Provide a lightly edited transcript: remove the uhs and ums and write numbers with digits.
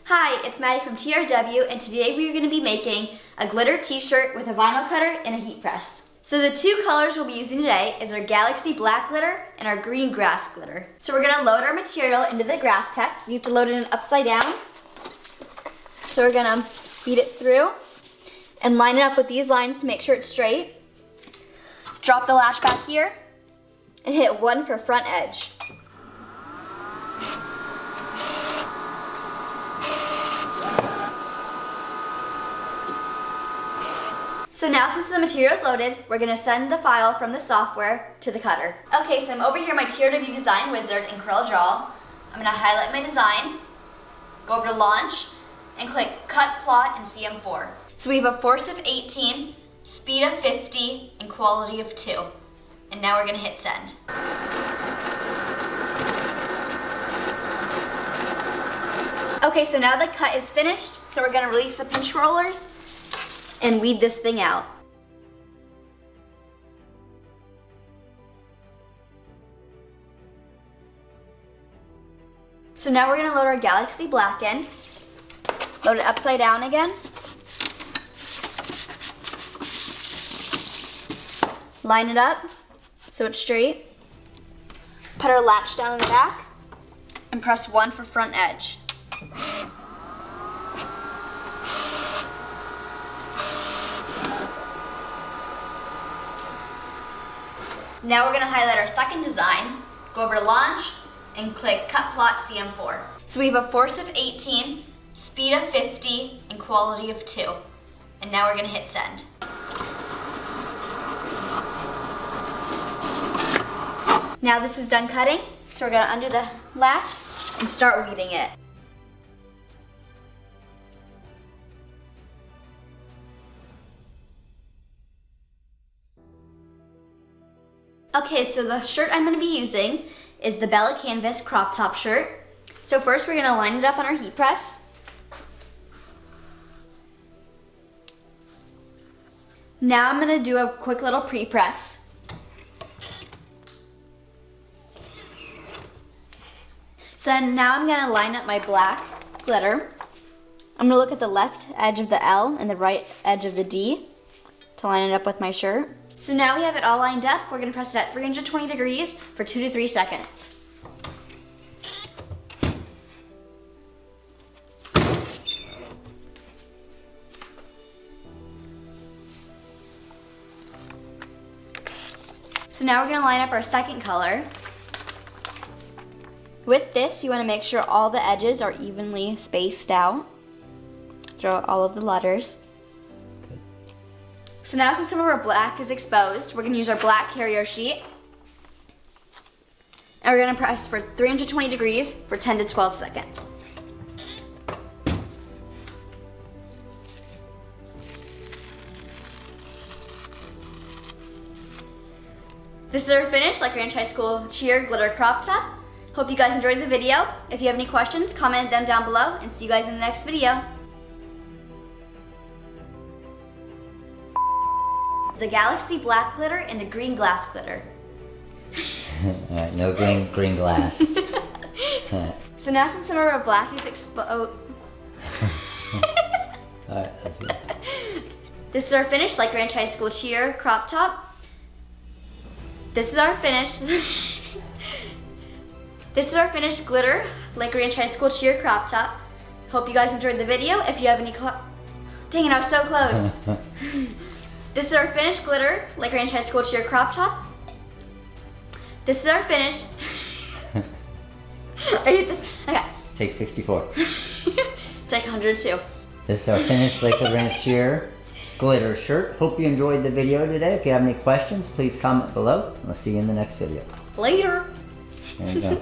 Hi, it's Maddie from TRW, and today we are going to be making a glitter t-shirt with a vinyl cutter and a heat press. So the two colors we'll be using today is our Galaxy Black glitter and our Green Grass glitter. So we're going to load our material into the graph tech. You have to load it in upside down. So we're going to feed it through and line it up with these lines to make sure it's straight. Drop the latch back here and hit 1 for front edge. So now since the material is loaded, we're going to send the file from the software to the cutter. Okay, so I'm over here in my TRW Design Wizard in CorelDRAW. I'm going to highlight my design, go over to Launch, and click Cut, Plot, and CM4. So we have a force of 18, speed of 50, and quality of 2. And now we're going to hit Send. Okay, so now the cut is finished, so we're going to release the pinch rollers and weed this thing out. So now we're going to load our Galaxy Black in. Load it upside down again. Line it up so it's straight. Put our latch down in the back and press 1 for front edge. Now we're going to highlight our second design, go over to Launch, and click Cut, Plot, CM4. So we have a force of 18, speed of 50, and quality of 2. And now we're going to hit Send. Now this is done cutting, so we're going to undo the latch and start weeding it. Okay, so the shirt I'm going to be using is the Bella Canvas crop top shirt. So first we're going to line it up on our heat press. Now I'm going to do a quick little pre-press. So now I'm going to line up my black glitter. I'm going to look at the left edge of the L and the right edge of the D to line it up with my shirt. So now we have it all lined up. We're going to press it at 320 degrees for 2 to 3 seconds. So now we're going to line up our second color. With this, you want to make sure all the edges are evenly spaced out. Draw all of the letters. So now since some of our black is exposed, we're going to use our black carrier sheet. And we're going to press for 320 degrees for 10 to 12 seconds. This is our finish, like Ranch High School Cheer Glitter Crop Top. Hope you guys enjoyed the video. If you have any questions, comment them down below, and see you guys in the next video. The Galaxy Black glitter and the Green Glass glitter. Alright, no green glass. So now since some of our black is exposed... This is our finish, like Ranch High School Cheer crop top. This is our finish. This is our finished glitter, like Ranch High School Cheer crop top. Hope you guys enjoyed the video. If you have any dang it, I was so close. This is our finished glitter, like Ranch High School Cheer crop top. This is our finish. I hate this. Okay. Take 64. Take 102. This is our finished Lakewood Ranch Cheer glitter shirt. Hope you enjoyed the video today. If you have any questions, please comment below. I'll see you in the next video. Later. There you go.